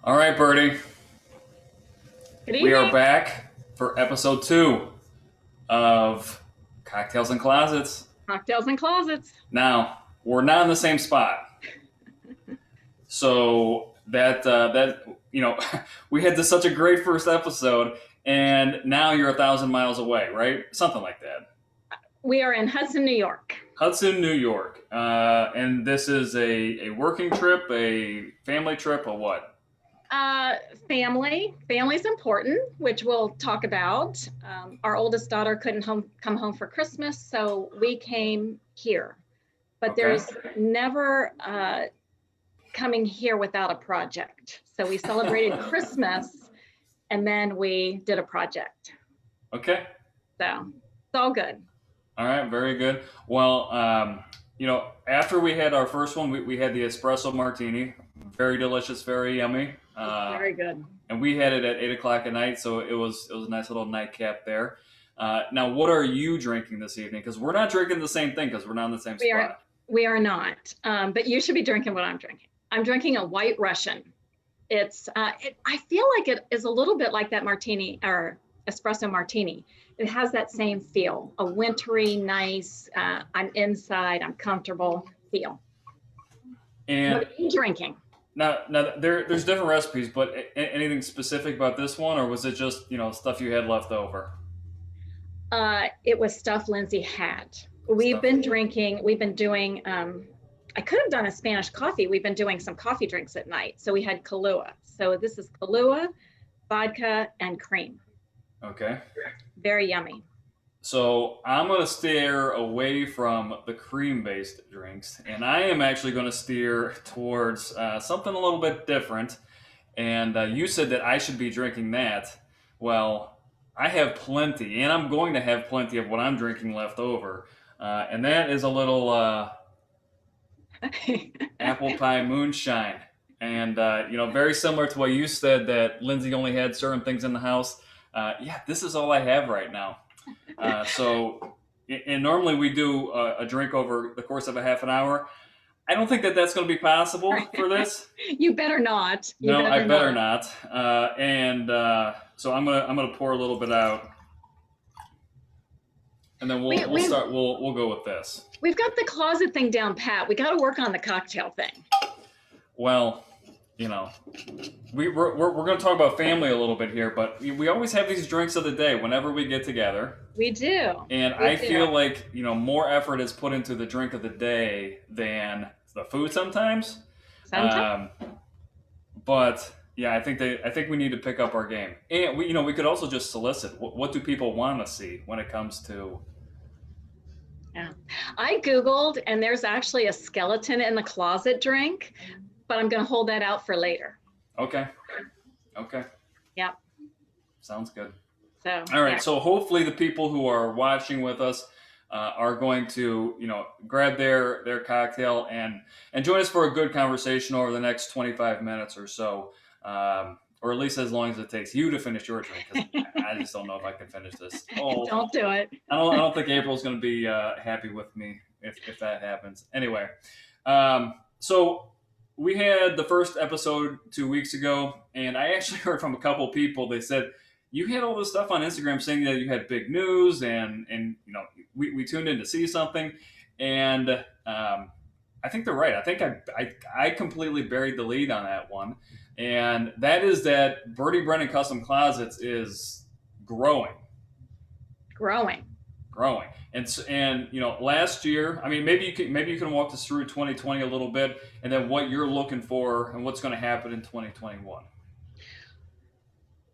All right, Birdie, Good we are evening. back for episode 2 of Cocktails and Closets. Cocktails and closets. Now, we're not in the same spot. So we had such a great first episode, and now you're 1,000 miles away, right? Something like that. We are in Hudson, New York. Hudson, New York. And this is a working trip, a family trip, or what? Uh, Family's important, which we'll talk about. Our oldest daughter couldn't come home for Christmas, so we came here. But Okay. there's never coming here without a project. So we celebrated Christmas, and then we did a project. Okay. So it's all good. All right, very good. Well, after we had our first one, we had the espresso martini, very delicious, very yummy, Very good. and we had it at 8 o'clock at night, so it was a nice little nightcap there. Now, what are you drinking this evening? Because we're not drinking the same thing because we're not in the same We are spot. we are not, but you should be drinking what I'm drinking. I'm drinking a White Russian. I feel like it is a little bit like that martini or espresso martini. It has that same feel, a wintry, nice, I'm inside, I'm comfortable feel. And What are you drinking? now there's different recipes, but anything specific about this one, or was it just stuff you had left over? It was stuff Lindsay had. We've Stuff. been drinking, we've been doing, I could have done a Spanish coffee. We've been doing some coffee drinks at night. So we had Kahlua. So this is Kahlua, vodka, and cream. Okay. Very yummy. So I'm going to steer away from the cream-based drinks, and I am actually going to steer towards something a little bit different. And you said that I should be drinking that. Well, I have plenty, and I'm going to have plenty of what I'm drinking left over, and that is a little apple pie moonshine. And very similar to what you said that Lindsay only had certain things in the house. Yeah, this is all I have right now. And normally we do a drink over the course of a half an hour. I don't think that that's going to be possible for this. You better not. You No, I better better not. not. And so I'm gonna pour a little bit out, and then We, we'll we've start. We'll go with this. we've got the closet thing down pat. We got to work on the cocktail thing. Well, you know, we're going to talk about family a little bit here, but we always have these drinks of the day whenever we get together. We do. And We I do. feel like, more effort is put into the drink of the day than the food sometimes. Sometimes. Um, but yeah, I think we need to pick up our game. And we could also just solicit what do people want to see when it comes to. Yeah. I Googled, and there's actually a skeleton in the closet drink, but I'm going to hold that out for later. Okay. Okay. Yep. Sounds good. So, All yeah. right. So hopefully the people who are watching with us are going to grab their cocktail and join us for a good conversation over the next 25 minutes or so, or at least as long as it takes you to finish your drink, because I just don't know if I can finish this. Oh, Don't do it. I don't think April's going to be happy with me if that happens. Anyway, so we had the first episode 2 weeks ago, and I actually heard from a couple of people. They said you had all this stuff on Instagram saying that you had big news, and we tuned in to see something, and I think they're right. I think I completely buried the lead on that one, and that is that Birdie Brennan Custom Closets is growing. Growing. Growing. And last year, I mean, maybe you can walk us through 2020 a little bit, and then what you're looking for and what's going to happen in 2021.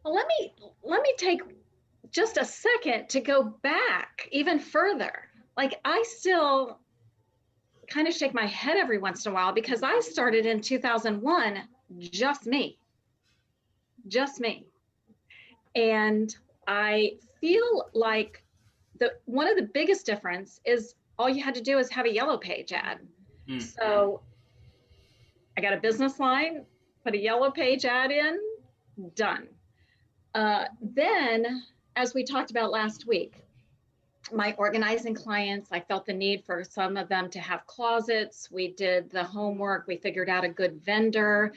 Well, let me take just a second to go back even further. Like, I still kind of shake my head every once in a while because I started in 2001, just me, just me. And I feel like the one of the biggest difference is all you had to do is have a yellow page ad. Hmm. So I got a business line, put a yellow page ad in, done. Then, as we talked about last week, my organizing clients, I felt the need for some of them to have closets. We did the homework. We figured out a good vendor.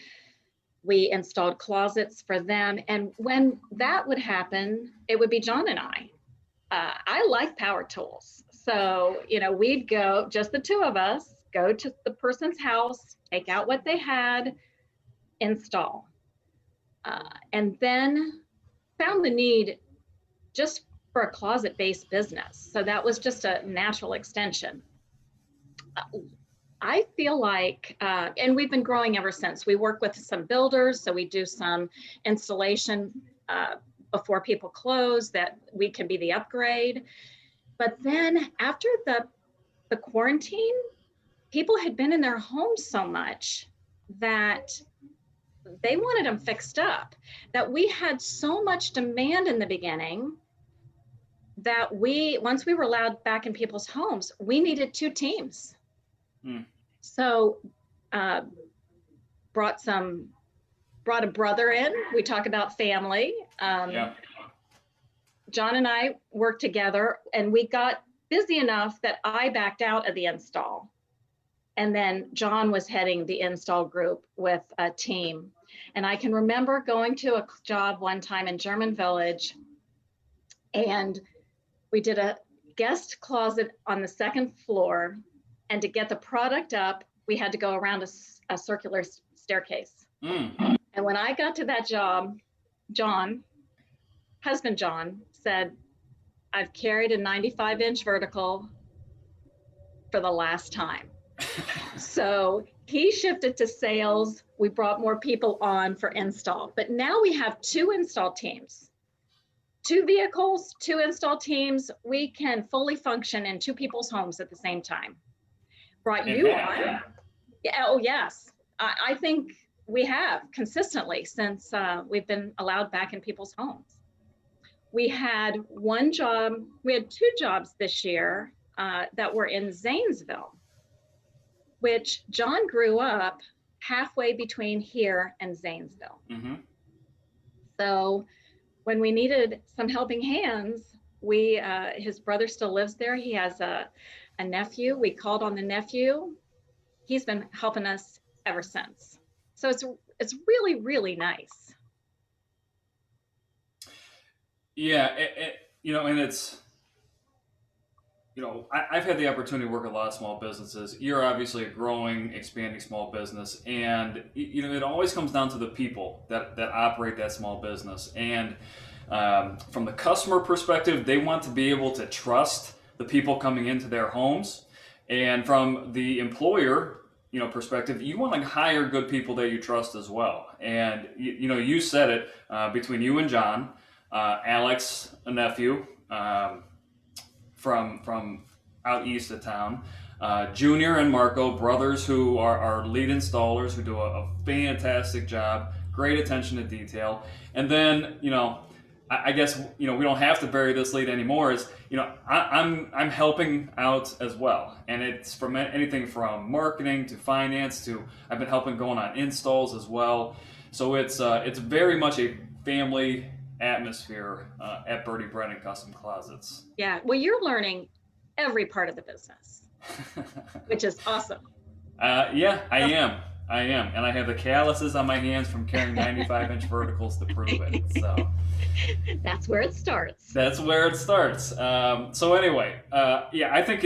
We installed closets for them. And when that would happen, it would be John and I. I like power tools. So, we'd go, just the two of us, go to the person's house, take out what they had, install. And then found the need just for a closet-based business. So that was just a natural extension. I feel like, and we've been growing ever since. We work with some builders, so we do some installation before people close that we can be the upgrade. But then after the quarantine, people had been in their homes so much that they wanted them fixed up, that we had so much demand in the beginning that once we were allowed back in people's homes, we needed 2 teams. So brought a brother in. We talk about family. Yeah. John and I worked together, and we got busy enough that I backed out of the install. And then John was heading the install group with a team. And I can remember going to a job one time in German Village, and we did a guest closet on the 2nd floor. And to get the product up, we had to go around a circular staircase. And when I got to that job, husband John, said, "I've carried a 95-inch vertical for the last time." So he shifted to sales. We brought more people on for install. But now we have 2 install teams. 2 vehicles, 2 install teams. We can fully function in 2 people's homes at the same time. Brought you on. Yeah, oh, yes. I think we have consistently since we've been allowed back in people's homes. We had 2 jobs this year that were in Zanesville, which John grew up halfway between here and Zanesville. So when we needed some helping hands, his brother still lives there. He has a nephew. We called on the nephew. He's been helping us ever since. So it's really, really nice. Yeah, and it's, I've had the opportunity to work with a lot of small businesses. You're obviously a growing, expanding small business, and it always comes down to the people that operate that small business. And from the customer perspective, they want to be able to trust the people coming into their homes, and from the employer, perspective, you want to hire good people that you trust as well. And you said it, between you and John, Alex, a nephew, from out east of town, Junior and Marco, brothers who are lead installers who do a fantastic job, great attention to detail. And then, I guess, we don't have to bury this lead anymore, is, I'm helping out as well. And it's from anything from marketing to finance to, I've been helping going on installs as well. So it's very much a family atmosphere at Birdie Brennan Custom Closets. Yeah, well, you're learning every part of the business, which is awesome. Yeah, I am. And I have the calluses on my hands from carrying 95-inch verticals to prove it. So that's where it starts. So anyway, yeah, I think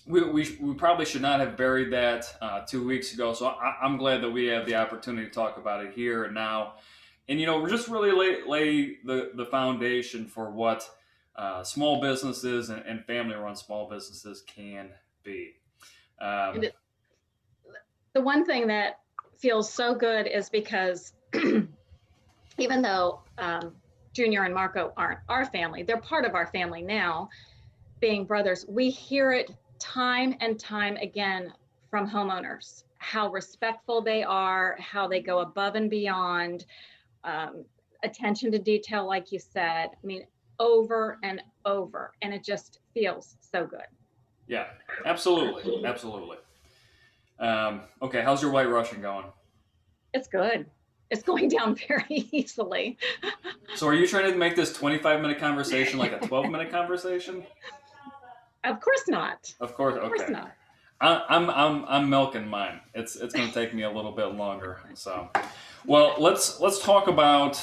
we probably should not have buried that 2 weeks ago. So I'm glad that we have the opportunity to talk about it here and now. And, we're just really lay the foundation for what small businesses and family-run small businesses can be. The one thing that feels so good is because even though Junior and Marco aren't our family, they're part of our family now, being brothers, we hear it time and time again from homeowners, how respectful they are, how they go above and beyond, attention to detail, like you said. I mean, over and over, and it just feels so good. Yeah, absolutely. Okay, how's your White Russian going? It's good. It's going down very easily. So are you trying to make this 25-minute conversation like a 12-minute conversation? Of course not. Of course not. I'm milking mine. It's going to take me a little bit longer. So, well, let's talk about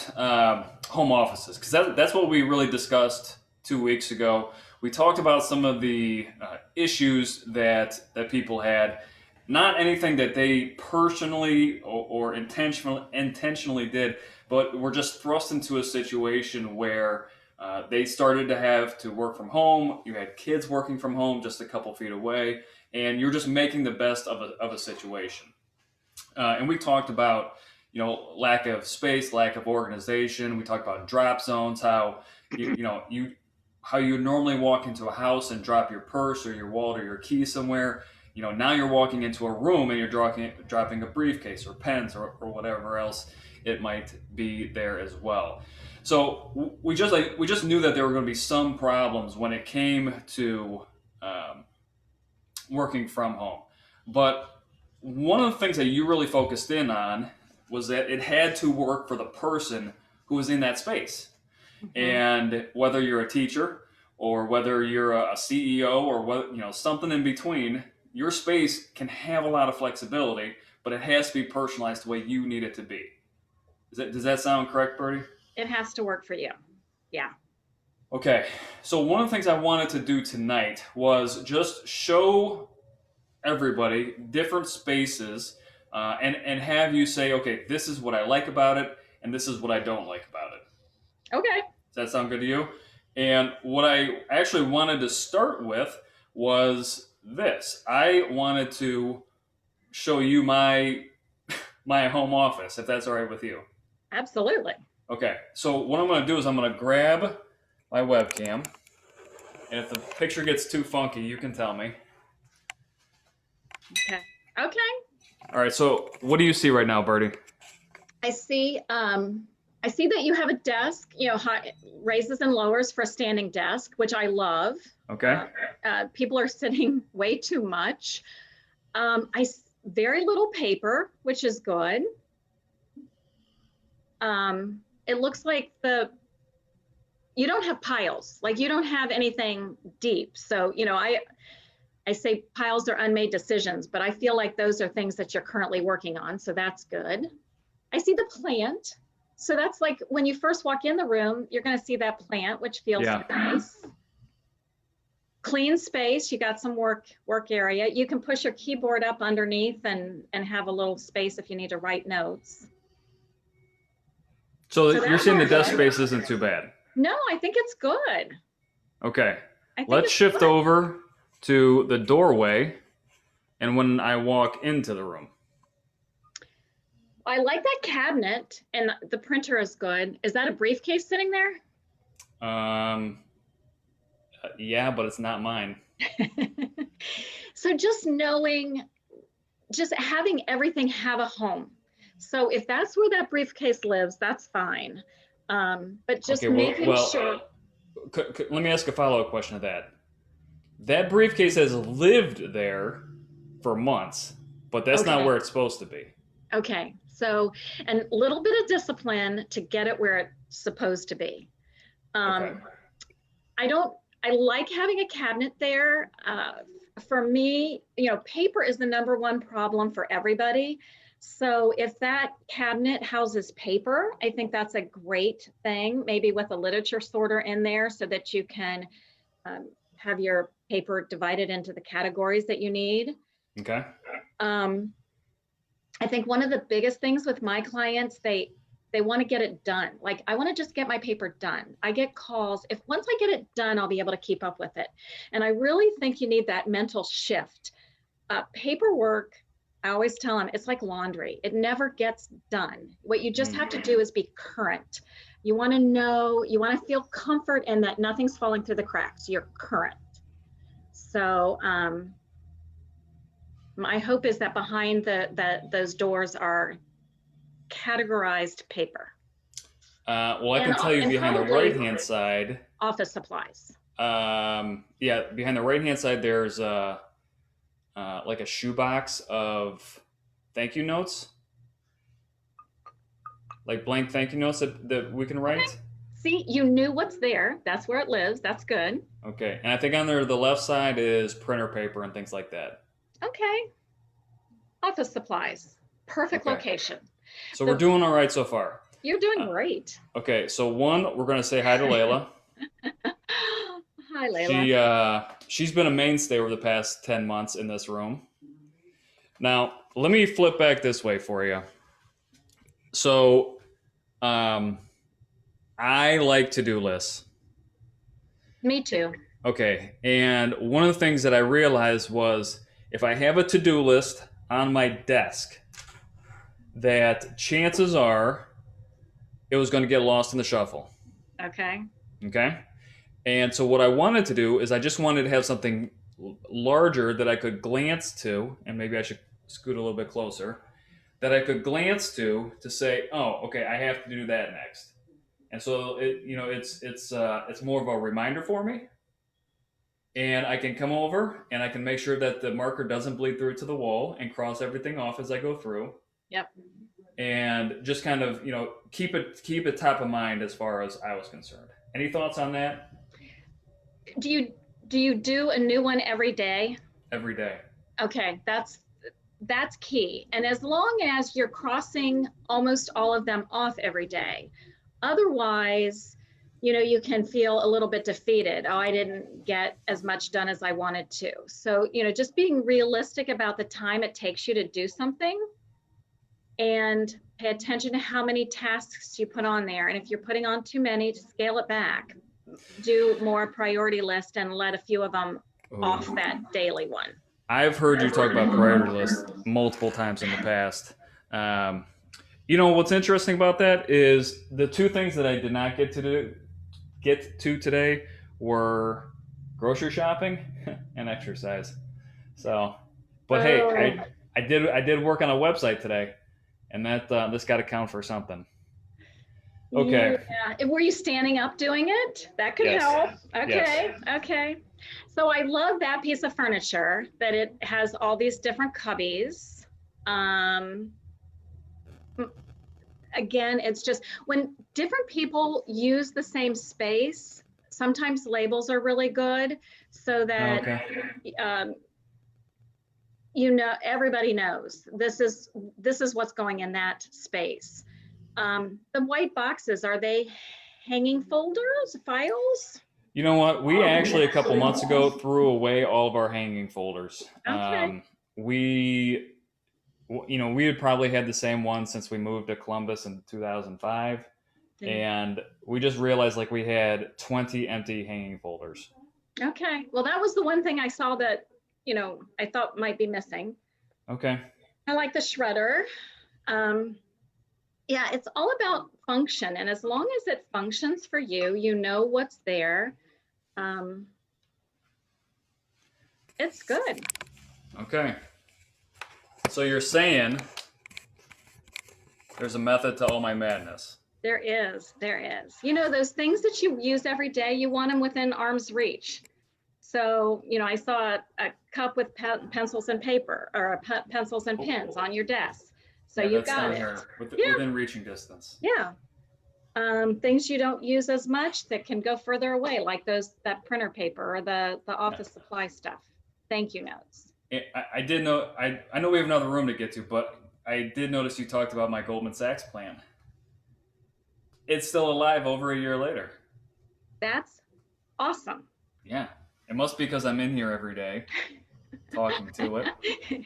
home offices, because that's what we really discussed 2 weeks ago. We talked about some of the issues that people had, not anything that they personally or intentionally did, but were just thrust into a situation where they started to have to work from home. You had kids working from home just a couple feet away, and you're just making the best of a situation. And we talked about, lack of space, lack of organization. We talked about drop zones, how how you normally walk into a house and drop your purse or your wallet or your key somewhere. Now you're walking into a room and you're dropping a briefcase or pens or whatever else it might be there as well. So we just knew that there were going to be some problems when it came to working from home. But one of the things that you really focused in on was that it had to work for the person who was in that space. Mm-hmm. And whether you're a teacher or whether you're a CEO or what, something in between, your space can have a lot of flexibility, but it has to be personalized the way you need it to be. Does that sound correct, Birdie? It has to work for you. Yeah. Okay. So one of the things I wanted to do tonight was just show everybody different spaces and have you say, okay, this is what I like about it and this is what I don't like about it. Okay. Does that sound good to you? And what I actually wanted to start with was this. I wanted to show you my home office, if that's all right with you. Absolutely. Okay, so what I'm going to do is I'm going to grab my webcam, and if the picture gets too funky, you can tell me. Okay. All right, so what do you see right now, Birdie? I see that you have a desk, high, raises and lowers for a standing desk, which I love. Okay. People are sitting way too much. Very little paper, which is good. It looks like you don't have piles, like you don't have anything deep. So, I say piles are unmade decisions, but I feel like those are things that you're currently working on. So that's good. I see the plant. So that's like when you first walk in the room, you're going to see that plant, which feels nice. Clean space. You got some work area. You can push your keyboard up underneath and have a little space if you need to write notes. So you're saying the desk space isn't too bad? No, I think it's good. Okay. Let's shift over to the doorway and when I walk into the room. I like that cabinet and the printer is good. Is that a briefcase sitting there? Yeah, but it's not mine. So just having everything have a home. So if that's where that briefcase lives, that's fine. But just making sure. Let me ask a follow-up question to that. That briefcase has lived there for months, but that's not where it's supposed to be. Okay. So, and a little bit of discipline to get it where it's supposed to be. I like having a cabinet there. For me, paper is the #1 problem for everybody. So if that cabinet houses paper, I think that's a great thing, maybe with a literature sorter in there so that you can have your paper divided into the categories that you need. Okay. I think one of the biggest things with my clients, they want to get it done. Like, I want to just get my paper done. I get calls. Once I get it done, I'll be able to keep up with it. And I really think you need that mental shift. Paperwork, I always tell them, it's like laundry. It never gets done. What you just have to do is be current. You want to know, you want to feel comfort in that nothing's falling through the cracks. You're current. So my hope is that behind those doors are categorized paper. Well, I can tell you behind the right-hand side. Office supplies. Behind the right-hand side, there's like a shoebox of thank you notes, like blank thank you notes that we can write. Okay. See, you knew what's there. That's where it lives. That's good. Okay, and I think on there the left side is printer paper and things like that. Okay. Office supplies. Perfect Okay. location. So we're The, doing all right so far. you're doing great. Okay. So one, we're going to say hi to Layla. Hi, Layla. She's been a mainstay over the past 10 months in this room. Now, let me flip back this way for you. So, um, I like to-do lists. Me too. Okay, and one of the things that I realized was if I have a to-do list on my desk, that chances are it was going to get lost in the shuffle. Okay. Okay? And so what I wanted to do is I just wanted to have something larger that I could glance to, and maybe I should scoot a little bit closer, that I could glance to say, oh, okay, I have to do that next. And so it's more of a reminder for me, and I can come over and I can make sure that the marker doesn't bleed through to the wall and cross everything off as I go through, Yep. and just kind of keep it top of mind as far as I was concerned. Any thoughts on that? Do you do a new one every day? Every day. Okay, that's key. And as long as you're crossing almost all of them off every day, otherwise, you can feel a little bit defeated. Oh, I didn't get as much done as I wanted to. So, just being realistic about the time it takes you to do something and pay attention to how many tasks you put on there. And if you're putting on too many, to scale it back. Do more priority list and let a few of them off that daily one. I've heard you talk about priority lists multiple times in the past. What's interesting about that is the two things that I did not get to today were grocery shopping and exercise. So, but hey, I did work on a website today, and that this got to count for something. Okay. Yeah. Were you standing up doing it? That could Yes. help. Okay. Yes. Okay. So I love that piece of furniture that it has all these different cubbies. Again, it's just when different people use the same space, sometimes labels are really good so that everybody knows this is what's going in that space. The white boxes, are they hanging folders, files? You know what? We actually a couple months ago threw away all of our hanging folders. Okay. We had probably had the same one since we moved to Columbus in 2005, and we just realized like we had 20 empty hanging folders. Okay. Well, that was the one thing I saw that I thought might be missing. Okay. I like the shredder. Yeah, it's all about function. And as long as it functions for you, you know what's there. It's good. Okay. So you're saying there's a method to all my madness. There is. Those things that you use every day, you want them within arm's reach. So, I saw a cup with pencils and paper, or pencils and pens on your desk. So you got it. Here, within reaching distance. Yeah. Things you don't use as much that can go further away, like that printer paper or the office supply stuff. Thank you notes. I did know. I know we have another room to get to, but I did notice you talked about my Goldman Sachs plan. It's still alive over a year later. That's awesome. Yeah. It must be because I'm in here every day talking to it.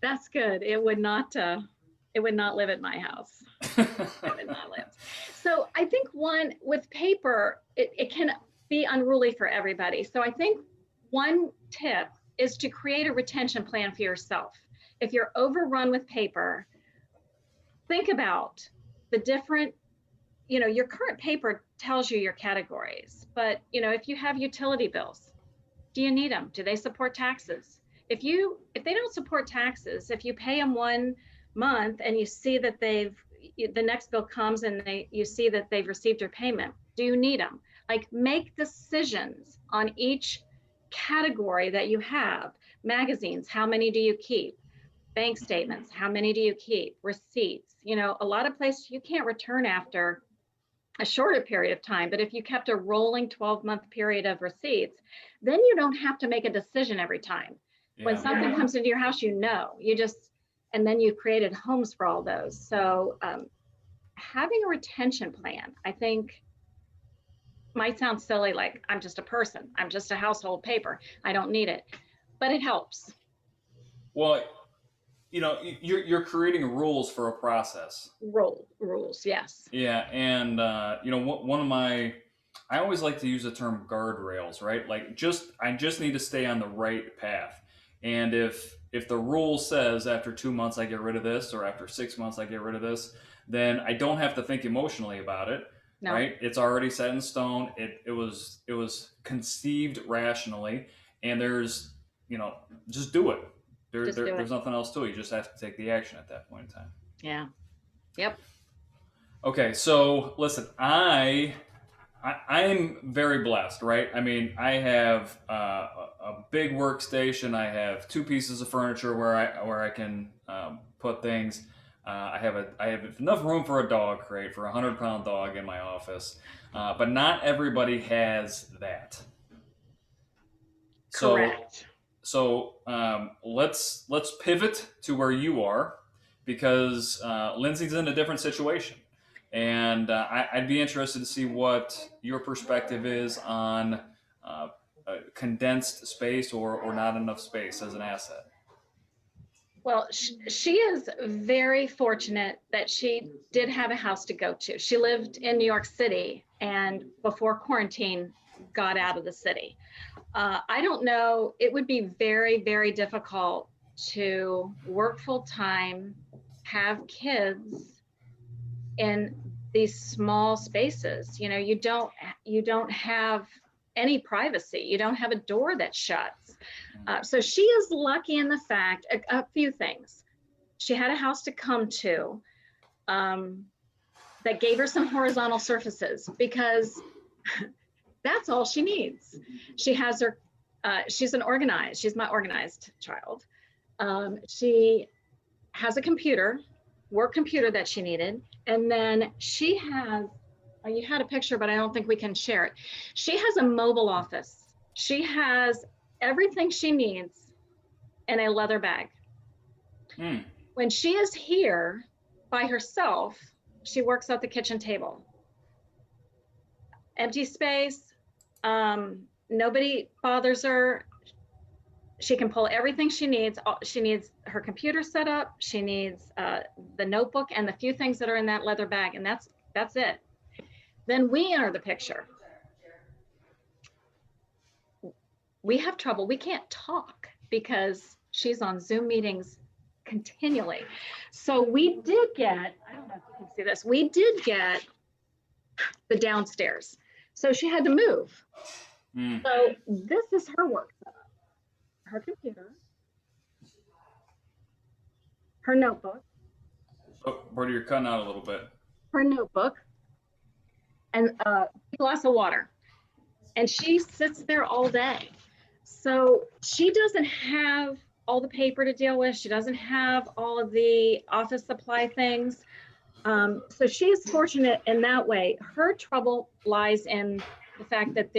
That's good. It would not live at my house. It would not live. So I think one with paper, it can be unruly for everybody. So I think one tip is to create a retention plan for yourself. If you're overrun with paper, think about the different, your current paper tells you your categories, but if you have utility bills, do you need them? Do they support taxes? If they don't support taxes, if you pay them one month and you see that the next bill comes and you see that they've received your payment, do you need them? Like, make decisions on each category that you have. Magazines, how many do you keep? Bank statements, how many do you keep? Receipts, a lot of places you can't return after a shorter period of time, but if you kept a rolling 12-month period of receipts, then you don't have to make a decision every time. When Yeah. something comes into your house, you just, and then you've created homes for all those. So having a retention plan, I think, might sound silly, like I'm just a person, I'm just a household paper, I don't need it, but it helps. Well, you're creating rules for a process. Rules, yes. Yeah, and one of my, I always like to use the term guardrails, right? Like, I just need to stay on the right path. And if the rule says after 2 months I get rid of this, or after 6 months I get rid of this, then I don't have to think emotionally about it, No, right? It's already set in stone. It was conceived rationally, and just do it. just do it. There's nothing else to it. You just have to take the action at that point in time. Yeah. Yep. Okay, so listen, I'm very blessed, right? I mean, I have a big workstation. I have two pieces of furniture where I can put things. I have enough room for a dog crate for a 100-pound dog in my office, but not everybody has that. So Correct. let's pivot to where you are, because Lindsay's in a different situation, and I'd be interested to see what your perspective is on condensed space or not enough space as an asset. Well, she is very fortunate that she did have a house to go to. She lived in New York City, and before quarantine got out of the city. I don't know, it would be very, very difficult to work full time, have kids in these small spaces. You don't have any privacy. You don't have a door that shuts. So she is lucky in the fact, a few things. She had a house to come to that gave her some horizontal surfaces, because that's all she needs. She has her, she's my organized child. She has a work computer that she needed. And then she has, you had a picture, but I don't think we can share it. She has a mobile office. She has everything she needs in a leather bag. Mm. When she is here by herself, she works at the kitchen table. Empty space, nobody bothers her. She can pull everything she needs. She needs her computer set up. She needs the notebook and the few things that are in that leather bag, and that's it. Then we enter the picture. We have trouble. We can't talk because she's on Zoom meetings continually. So we did get, I don't know if you can see this, we did get the downstairs. So she had to move. Mm. So this is her work setup. Her computer, her notebook, Oh, Birdie, you're cutting out a little bit. her notebook, and a glass of water. And she sits there all day. So she doesn't have all the paper to deal with. She doesn't have all of the office supply things. So she's fortunate in that way. Her trouble lies in the fact that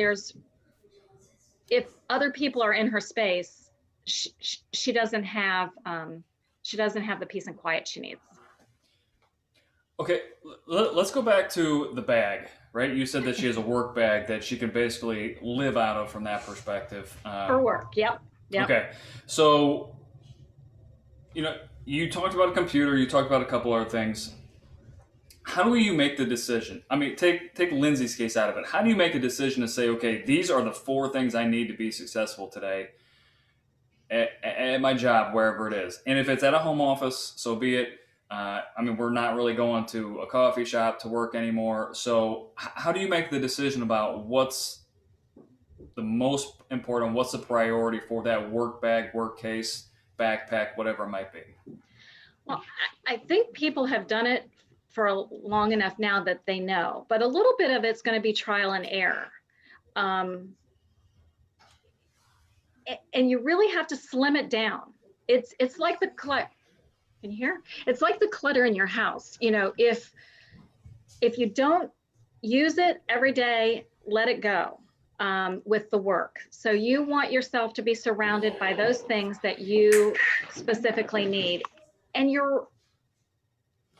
if other people are in her space, she doesn't have the peace and quiet she needs. Okay, let's go back to the bag, right? You said that she has a work bag that she can basically live out of from that perspective. Her work, yep. Okay, so you talked about a computer, you talked about a couple other things. How do you make the decision? I mean, take Lindsay's case out of it. How do you make a decision to say, okay, these are the 4 things I need to be successful today at my job, wherever it is? And if it's at a home office, so be it. We're not really going to a coffee shop to work anymore. So how do you make the decision about what's the most important, what's the priority for that work bag, work case, backpack, whatever it might be? Well, I think people have done it for long enough now that they know, but a little bit of it's going to be trial and error. And you really have to slim it down. It's like the clutter. Can you hear? It's like the clutter in your house. If you don't use it every day, let it go. with the work. So you want yourself to be surrounded by those things that you specifically need. And your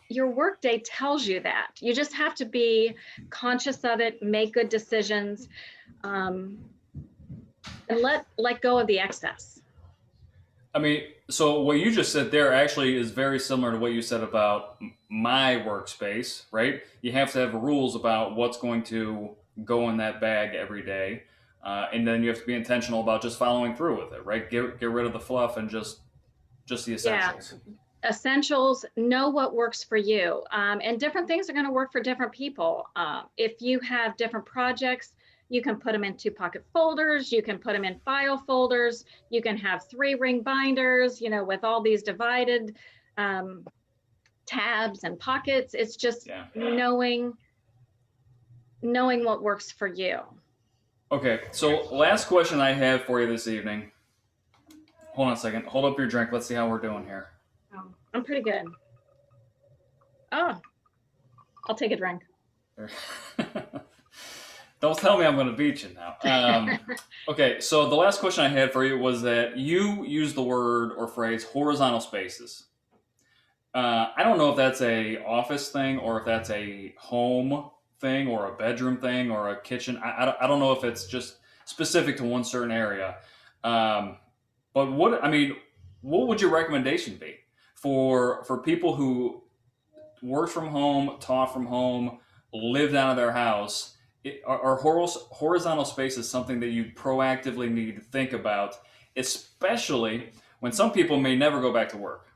workday tells you that. You just have to be conscious of it, make good decisions, and let go of the excess. I mean, so what you just said there actually is very similar to what you said about my workspace, right? You have to have rules about what's going to go in that bag every day, and then you have to be intentional about just following through with it, right? Get rid of the fluff and just the Yeah, essentials. essentials, know what works for you. And different things are going to work for different people. If you have different projects, you can put them in 2-pocket folders, you can put them in file folders, you can have 3-ring binders, with all these divided tabs and pockets. It's just knowing what works for you. Okay, so last question I have for you this evening. Hold on a second. Hold up your drink. Let's see how we're doing here. Oh, I'm pretty good. Oh, I'll take a drink. Don't tell me I'm going to beat you now. Okay, so the last question I had for you was that you used the word or phrase horizontal spaces. I don't know if that's a office thing or if that's a home thing or a bedroom thing or a kitchen. I don't know if it's just specific to one certain area. But what would your recommendation be for people who work from home, taught from home, lived out of their house? Are horizontal spaces something that you proactively need to think about, especially when some people may never go back to work?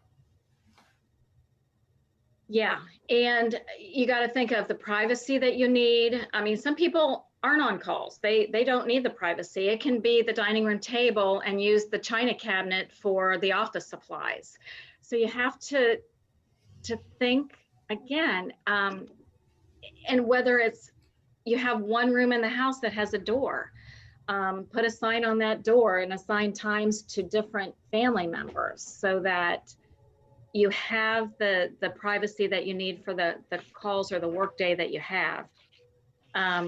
Yeah, and you got to think of the privacy that you need. I mean, some people aren't on calls. They don't need the privacy. It can be the dining room table and use the china cabinet for the office supplies. So you have to think again, and whether it's you have one room in the house that has a door, put a sign on that door and assign times to different family members so that you have the privacy that you need for the calls or the workday that you have. I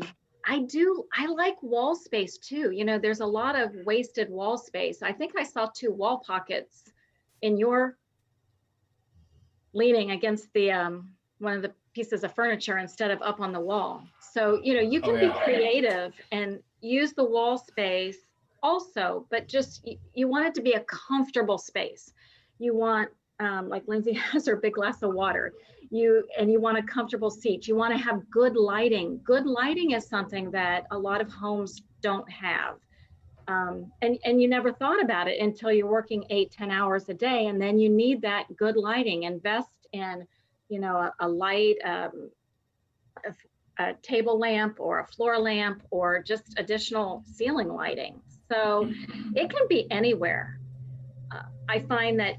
like wall space too. There's a lot of wasted wall space. I think I saw 2 wall pockets in your leaning against the one of the pieces of furniture instead of up on the wall. So, you can be creative and use the wall space also, but just you want it to be a comfortable space. You want, like Lindsay has her big glass of water, you want a comfortable seat. You want to have good lighting. Good lighting is something that a lot of homes don't have. And you never thought about it until you're working 8-10 hours a day, and then you need that good lighting. Invest in a light, a table lamp or a floor lamp or just additional ceiling lighting. So it can be anywhere. I find that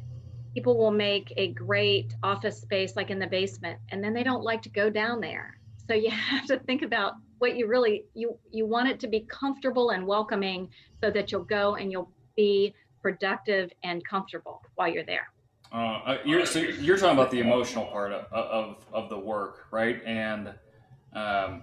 people will make a great office space like in the basement, and then they don't like to go down there. So you have to think about what you really you want it to be comfortable and welcoming so that you'll go and you'll be productive and comfortable while you're there. You're talking about the emotional part of the work, right? And I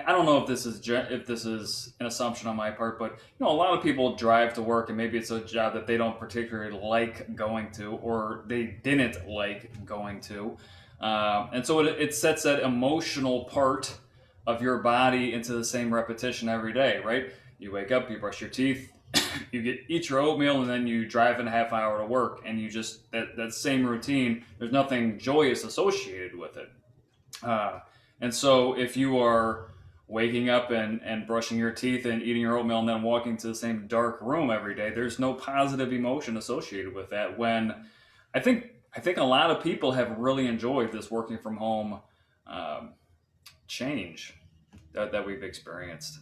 don't know if this is an assumption on my part, but a lot of people drive to work and maybe it's a job that they don't particularly like going to or they didn't like going to, and so it sets that emotional part of your body into the same repetition every day, right? You wake up, you brush your teeth, eat your oatmeal, and then you drive in a half hour to work, and you just that same routine. There's nothing joyous associated with it, and so if you are waking up and brushing your teeth and eating your oatmeal and then walking to the same dark room every day, there's no positive emotion associated with that. When I think a lot of people have really enjoyed this working from home change that we've experienced.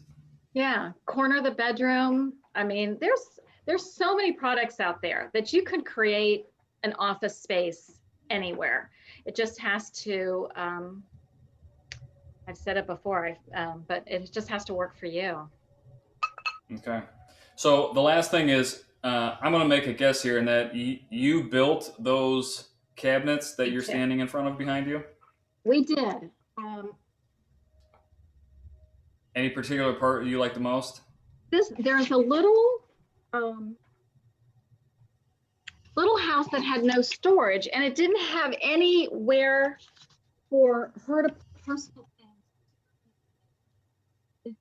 Yeah, corner the bedroom. I mean, there's so many products out there that you could create an office space anywhere. It just has to, I've said it before, but it just has to work for you. Okay. So the last thing is, I'm going to make a guess here in that you built those cabinets that you're standing in front of behind you? We did. Any particular part you like the most? There's a um, little house that had no storage, and it didn't have anywhere for her to put personal things.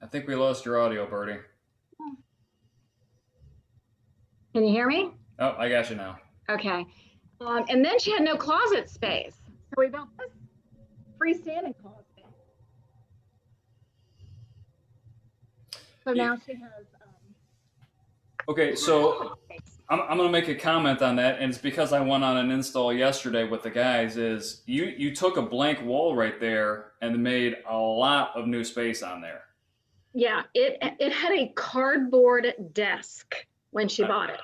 I think we lost your audio, Birdie. Can you hear me? Oh, I got you now. Okay. And then she had no closet space. So we built this freestanding closet. So now she has. Okay, so I'm going to make a comment on that, and it's because I went on an install yesterday with the guys. Is you took a blank wall right there and made a lot of new space on there. Yeah, it had a cardboard desk when she bought it.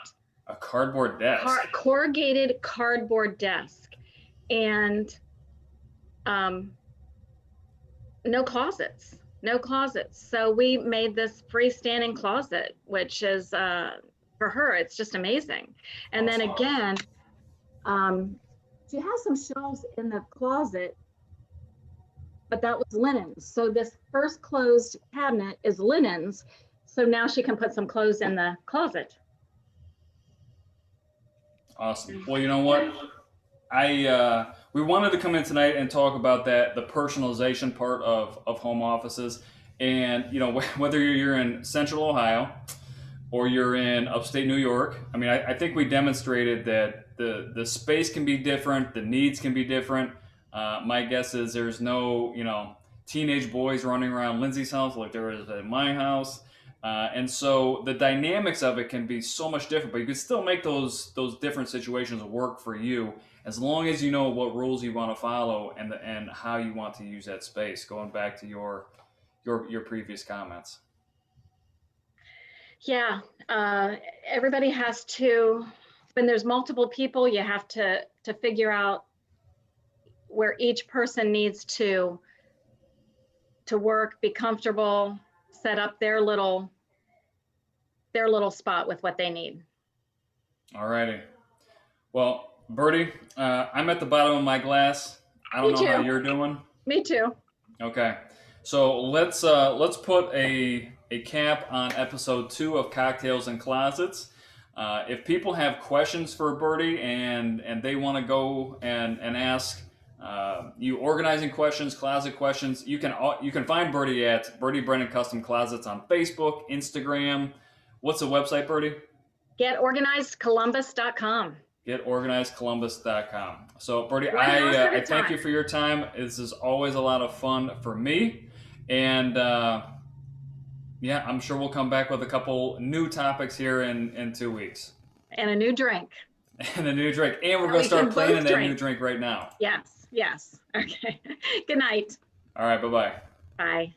A cardboard desk. Corrugated cardboard desk, and no closets. No closets. So we made this freestanding closet, which is for her, it's just amazing. And then again, she has some shelves in the closet, but that was linens. So this first closed cabinet is linens. So now she can put some clothes in the closet. Awesome. Well, you know what? We wanted to come in tonight and talk about the personalization part of home offices, and whether you're in Central Ohio or you're in upstate New York. I mean, I think we demonstrated that the space can be different, the needs can be different. My guess is there's no teenage boys running around Lindsay's house like there is at my house. And so the dynamics of it can be so much different, but you can still make those different situations work for you as long as you know what rules you want to follow and how you want to use that space. Going back to your previous comments. Yeah, everybody has to. When there's multiple people, you have to figure out where each person needs to work, be comfortable, set up their little spot with what they need. All righty. Well, Birdie, I'm at the bottom of my glass. I don't know how you're doing. Me too. Okay. So let's put a cap on episode 2 of Cocktails and Closets. If people have questions for Birdie and they want to go and ask you organizing questions, closet questions, you can find Birdie at Birdie Brennan Custom Closets on Facebook, Instagram. What's the website, Birdie? GetOrganizedColumbus.com. GetOrganizedColumbus.com. So, Birdie, I thank you for your time. This is always a lot of fun for me. And yeah, I'm sure we'll come back with a couple new topics here in 2 weeks. And a new drink. And a new drink. And we're going to start planning that new drink right now. Yes. Okay. Good night. All right. Bye-bye. Bye.